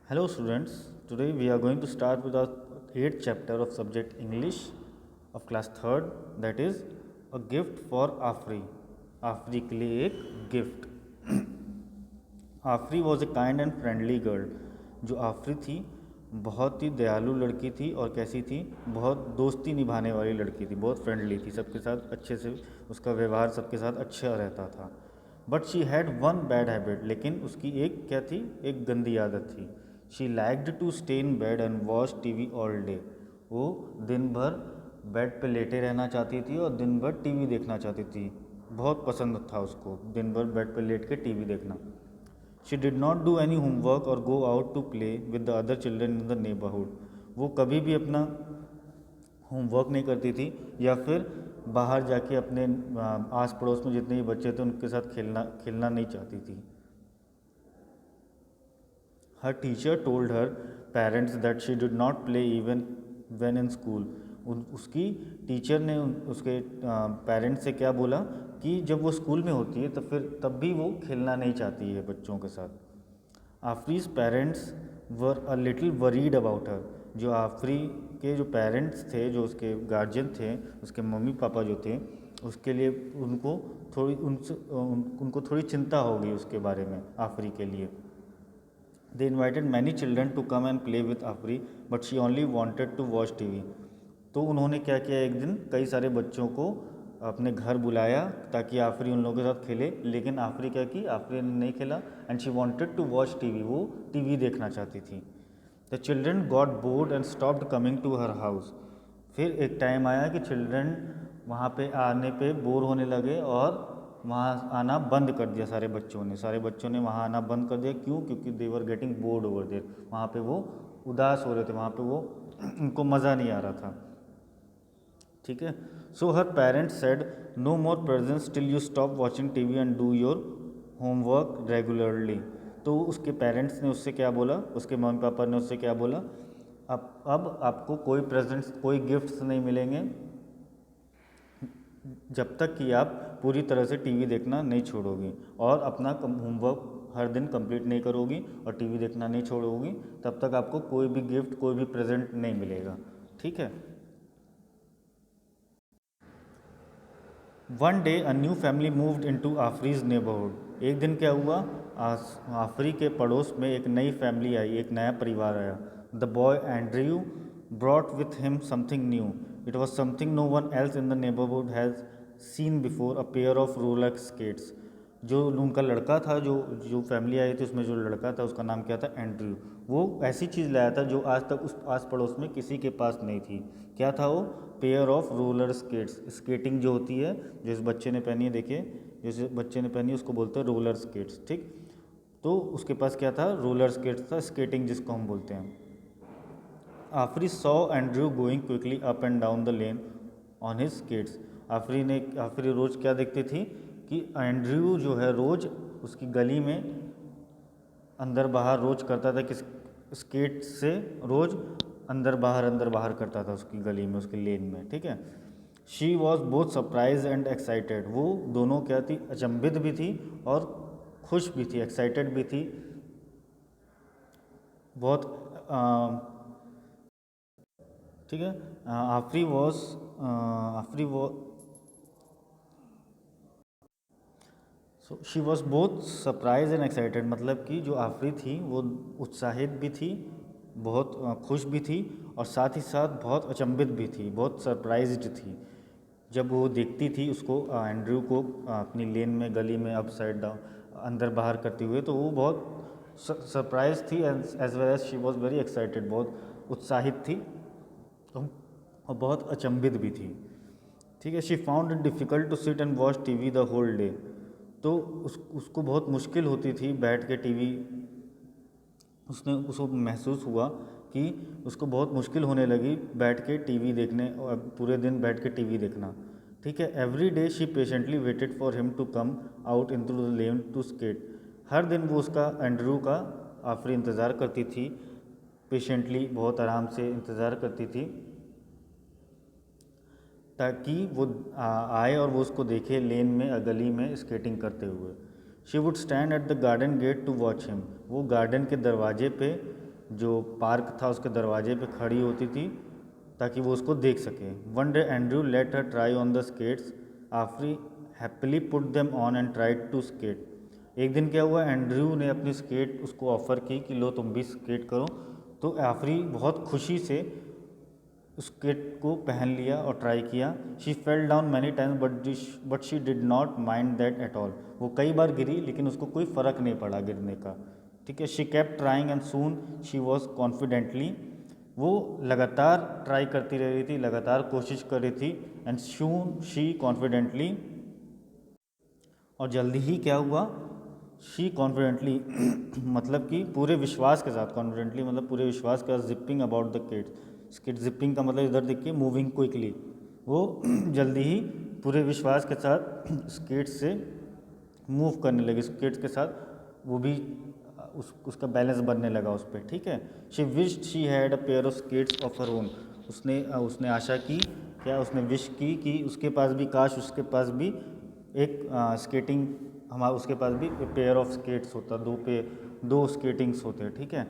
Hello students, today we are going to start with our 8th chapter of subject English of class 3rd, that is a gift for Afri. Afri के लिए एक gift. Afri was a kind and friendly girl. जो Afri थी बहुत ही दयालु लड़की थी और कैसी थी, बहुत दोस्ती निभाने वाली लड़की थी, बहुत फ्रेंडली थी, सबके साथ अच्छे से उसका व्यवहार सबके साथ अच्छा रहता था. But she had one bad habit, लेकिन उसकी एक क्या थी, एक गंदी आदत थी. She liked to stay in bed and watch TV all day. वो दिन भर बेड पे लेटे रहना चाहती थी और दिन भर टीवी देखना चाहती थी. बहुत पसंद था उसको दिन भर बेड पे लेट के टीवी देखना. She did not do any homework और go out to play with the other children in the neighbourhood. वो कभी भी अपना होमवर्क नहीं करती थी या फिर बाहर जाके अपने आस पड़ोस में जितने भी बच्चे थे उनके साथ खेलना नहीं चाहती थी. Her teacher told her parents that she did not play even when in school. उसकी टीचर ने उसके पेरेंट्स से क्या बोला कि जब वो स्कूल में होती है तब भी वो खेलना नहीं चाहती है बच्चों के साथ. Afri's parents were a little worried about her. जो आफरी के जो पेरेंट्स थे, जो उसके गार्जियन थे, उसके मम्मी पापा जो थे, उसके लिए उनको थोड़ी चिंता हो गई उसके बारे में, आफरी के लिए. They invited many children to come and play with Afri but she only wanted to watch TV. तो उन्होंने क्या किया, एक दिन कई सारे बच्चों को अपने घर बुलाया ताकि आफरी उन लोगों के साथ खेले, लेकिन आफरी क्या की, आफरी ने नहीं खेला. And she wanted to watch TV. वो टीवी देखना चाहती थी. The children got bored and stopped coming to her house. फिर एक टाइम आया कि चिल्ड्रन वहाँ पे आने पे बोर होने लगे और वहाँ आना बंद कर दिया. सारे बच्चों ने वहाँ आना बंद कर दिया. क्यों? क्योंकि they were getting bored over there. वहाँ पे वो उदास हो रहे थे, वहाँ पे वो उनको मज़ा नहीं आ रहा था. ठीक है. So her parents said no more presents till you stop watching TV and do your homework regularly. तो उसके पेरेंट्स ने उससे क्या बोला, उसके मम्मी पापा ने उससे क्या बोला, अब आपको कोई प्रेजेंट्स, कोई गिफ्ट्स नहीं मिलेंगे जब तक कि आप पूरी तरह से टीवी देखना नहीं छोड़ोगी और अपना होमवर्क हर दिन कंप्लीट नहीं करोगी और टीवी देखना नहीं छोड़ोगी, तब तक आपको कोई भी गिफ्ट, कोई भी प्रेजेंट नहीं मिलेगा. ठीक है. One day a new family moved into Afri's neighbourhood. एक दिन क्या हुआ, आफरी के पड़ोस में एक नई फैमिली आई, एक नया परिवार आया. The boy Andrew brought with him something new. It was something no one else in the neighbourhood has seen before, a pair of roller skates. जो उनका लड़का था, जो जो फैमिली आई थी उसमें जो लड़का था उसका नाम क्या था, एंड्रयू. वो ऐसी चीज़ लाया था जो आज तक उस आस पड़ोस में किसी के पास नहीं थी. क्या था वो? Pair of roller skates. Skating जो होती है, जो इस बच्चे ने पहनी है, देखिए जैसे बच्चे ने पहनी है उसको बोलते हैं रोलर स्केट्स. ठीक. तो उसके पास क्या था, रोलर स्केट्स था, स्केटिंग जिसको हम बोलते हैं. Afri saw Andrew going quickly up and down the lane on his skates. Afri रोज़ क्या देखती थी कि एंड्रयू जो है रोज़ उसकी गली में अंदर बाहर रोज़ करता था कि स्केट से रोज़ अंदर बाहर करता था उसकी गली में, उसकी लेन में. ठीक है. She was both surprise and excited. वो दोनों क्या थी, अचंभित भी थी और खुश भी थी, एक्साइटेड भी थी बहुत. ठीक है. Afri was so she was both surprise and excited. मतलब कि जो आफरी थी वो उत्साहित भी थी, बहुत खुश भी थी और साथ ही साथ बहुत अचंभित भी थी, बहुत सरप्राइज्ड थी जब वो देखती थी उसको, एंड्रयू को अपनी लेन में, गली में अप साइड डाउन अंदर बाहर करते हुए. तो वो बहुत सरप्राइज थी as well as she was very excited. बहुत उत्साहित थी और बहुत अचंभित भी थी. ठीक है. She found it difficult to sit and watch TV the whole day. तो उसको बहुत मुश्किल होती थी बैठ के टीवी, उसको महसूस हुआ कि उसको बहुत मुश्किल होने लगी बैठ के टीवी देखने और पूरे दिन बैठ के टीवी देखना. ठीक है. Every day she patiently waited for him to come out into the lane to skate. हर दिन वो उसका, एंड्रयू का, आफरी इंतज़ार करती थी, पेशेंटली बहुत आराम से इंतज़ार करती थी ताकि वो आए और वो उसको देखे लेन में, गली में स्केटिंग करते हुए. She would stand at the garden gate to watch him. वो गार्डन के दरवाजे पे जो पार्क था उसके दरवाजे पे खड़ी होती थी ताकि वो उसको देख सके। One day Andrew let her try on the skates, Afri happily put them on and tried to skate. एक दिन क्या हुआ, एंड्रयू ने अपनी स्केट उसको ऑफ़र की कि लो तुम भी स्केट करो, तो आफरी बहुत खुशी से उस स्केट को पहन लिया और ट्राई किया। She fell down many times but she did not mind that at all. वो कई बार गिरी लेकिन उसको कोई फ़र्क नहीं पड़ा गिरने का, ठीक है। She kept trying and soon she was confidently, वो लगातार ट्राई करती रह रही थी, लगातार कोशिश कर रही थी। एंड सून शी कॉन्फिडेंटली, और जल्दी ही क्या हुआ, शी कॉन्फिडेंटली मतलब कि पूरे विश्वास के साथ, कॉन्फिडेंटली मतलब पूरे विश्वास के साथ, जिपिंग अबाउट द किड्स। स्किट जिपिंग का मतलब इधर देखिए मूविंग क्विकली, वो जल्दी ही पूरे विश्वास के साथ स्केट से मूव करने लगी, स्केट्स के साथ वो भी उसका बैलेंस बनने लगा उस पर, ठीक है। She wished she had a pair of skates of her own. उसने आशा की, क्या उसने विश की कि उसके पास भी, काश उसके पास भी एक स्केटिंग, हमारा उसके पास भी पेयर ऑफ स्केट्स होता, दो स्केटिंग्स होते, ठीक है।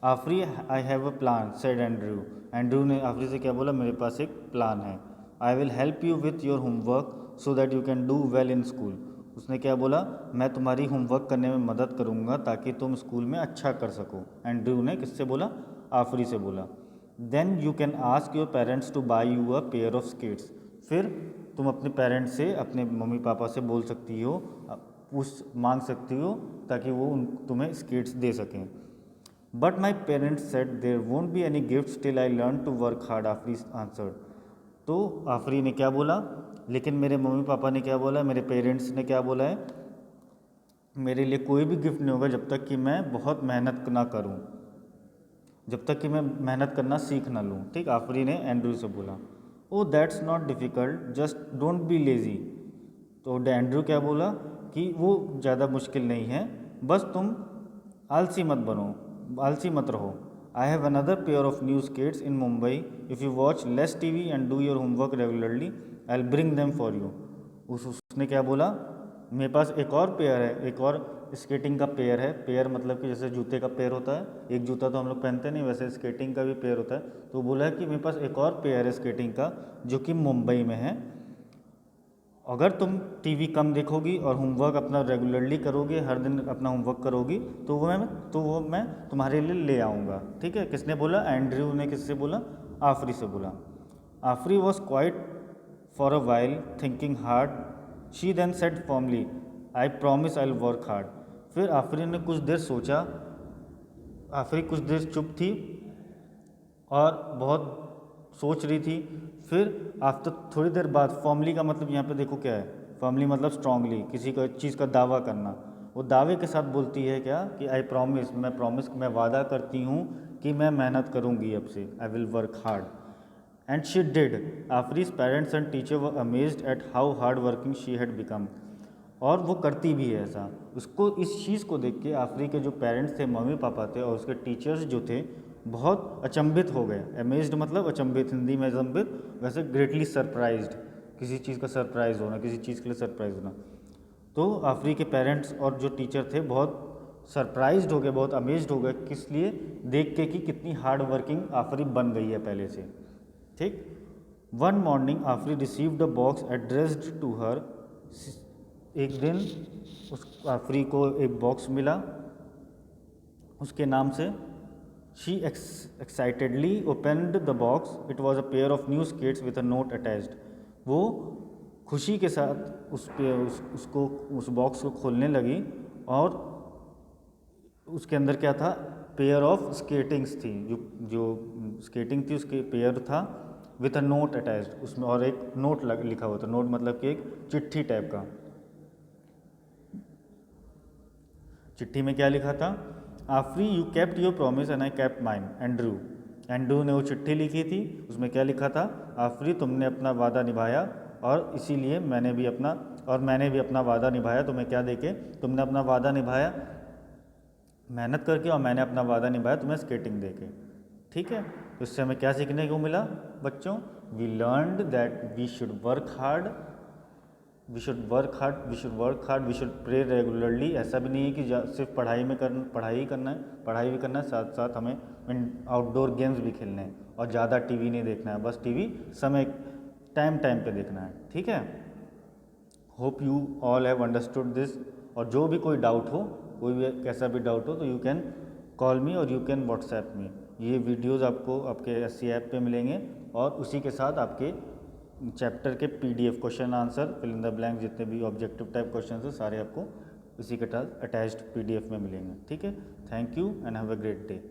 Afri I have a plan said Andrew. Andrew ने आफरी से क्या बोला, मेरे पास एक प्लान है। I will help you with your homework so that you can do well in school. उसने क्या बोला, मैं तुम्हारी होमवर्क करने में मदद करूँगा ताकि तुम स्कूल में अच्छा कर सको। एंड्रयू ने किससे बोला, आफरी से बोला। Then you can ask your parents to buy you a pair of skates. फिर तुम अपने पेरेंट्स से, अपने मम्मी पापा से बोल सकती हो, मांग सकती हो ताकि वो तुम्हें स्केट्स दे सकें। But my parents said there won't be any gift till I learn to work hard, Afri answered. तो आफरी ने क्या बोला, लेकिन मेरे मम्मी पापा ने क्या बोला, मेरे पेरेंट्स ने क्या बोला है, मेरे लिए कोई भी गिफ्ट नहीं होगा जब तक कि मैं बहुत मेहनत ना करूं, जब तक कि मैं मेहनत करना सीख ना लूँ, ठीक। आफरी ने एंड्रयू से बोला। ओ that's not difficult, just don't be lazy. तो एंड्रयू क्या बोला कि वो ज़्यादा मुश्किल नहीं है, बस तुम आलसी मत बनो, आलसी मत रहो। I have another pair of new skates in Mumbai, if you watch less TV and do your homework regularly I will bring them for you. उसने क्या बोला, मेरे पास एक और पेयर है, एक और स्केटिंग का पेयर है। पेयर मतलब कि जैसे जूते का पेयर होता है, एक जूता तो हम लोग पहनते नहीं, वैसे स्केटिंग का भी पेयर होता है। तो बोला है कि मेरे पास एक और पेयर है स्केटिंग का जो कि मुंबई में है, अगर तुम टीवी कम देखोगी और होमवर्क अपना रेगुलरली करोगे, हर दिन अपना होमवर्क करोगी, तो वो मैं तुम्हारे लिए ले आऊँगा, ठीक है। किसने बोला, एंड्रयू ने किससे बोला, आफरी से बोला। Afri was quiet for a while thinking hard, she then said formally I promise I will work hard. फिर आफरी ने कुछ देर सोचा, आफरी कुछ देर चुप थी और बहुत सोच रही थी। फिर आफ्टर थोड़ी देर बाद, फॉर्मली का मतलब यहाँ पे देखो क्या है, फॉर्मली मतलब स्ट्रांगली, किसी का चीज़ का दावा करना। वो दावे के साथ बोलती है क्या कि आई प्रॉमिस, मैं वादा करती हूँ कि मैं मेहनत करूँगी अब से, I will work hard. And she did. Afri's parents and teacher were amazed at how hard working she had become. और वो करती भी है ऐसा। उसको इस चीज़ को देख के आफरी के जो पेरेंट्स थे, मम्मी पापा थे, और उसके टीचर्स जो थे, बहुत अचंभित हो गए। अमेज्ड मतलब अचंभित, हिंदी में अचंभित, वैसे ग्रेटली सरप्राइज्ड, किसी चीज़ का सरप्राइज होना, किसी चीज़ के लिए सरप्राइज होना। तो आफरी के पेरेंट्स और जो टीचर थे बहुत सरप्राइज्ड हो गए, बहुत अमेज्ड हो गए, किस लिए, देख के कि कितनी हार्ड वर्किंग आफरी बन गई है पहले से, ठीक। One morning Afri received a box addressed to her. एक दिन उस आफरी को एक बॉक्स मिला उसके नाम से। She excitedly opened the box, it was a pair of new skates with a note attached. वो खुशी के साथ उस बॉक्स को खोलने लगी और उसके अंदर क्या था, पेयर ऑफ स्केटिंग्स थी, जो स्केटिंग थी उसके पेयर था, विथ अ नोट अटैच्ड, उसमें और एक नोट लिखा हुआ था। नोट मतलब कि एक चिट्ठी टाइप का। चिट्ठी में क्या लिखा था, Afri you kept your promise and I kept mine, Andrew ने वो चिट्ठी लिखी थी। उसमें क्या लिखा था, आफरी तुमने अपना वादा निभाया और इसीलिए मैंने भी अपना वादा निभाया। तुम्हें क्या देके, तुमने अपना वादा निभाया मेहनत करके, और मैंने अपना वादा निभाया तुम्हें स्केटिंग देके, ठीक है। तो इससे हमें क्या सीखने को मिला बच्चों, we learned that we should work hard we should work hard, we should pray regularly. ऐसा भी नहीं है कि सिर्फ पढ़ाई करना है, पढ़ाई भी करना है, साथ साथ हमें आउटडोर गेम्स भी खेलने हैं, और ज़्यादा टीवी नहीं देखना है, बस टीवी समय टाइम टाइम पे देखना है, ठीक है। Hope you all have understood this. और जो भी कोई डाउट हो, कोई भी कैसा भी डाउट हो, तो यू कैन कॉल मी और यू कैन व्हाट्सएप मी। ये वीडियोज़ आपको आपके एससी ऐप पे मिलेंगे, और उसी के साथ आपके चैप्टर के PDF question answer, fill in the blank, जितने भी ऑब्जेक्टिव टाइप क्वेश्चन है सारे आपको इसी के साथ अटैच्ड PDF में मिलेंगे, ठीक है। Thank you and have a great day.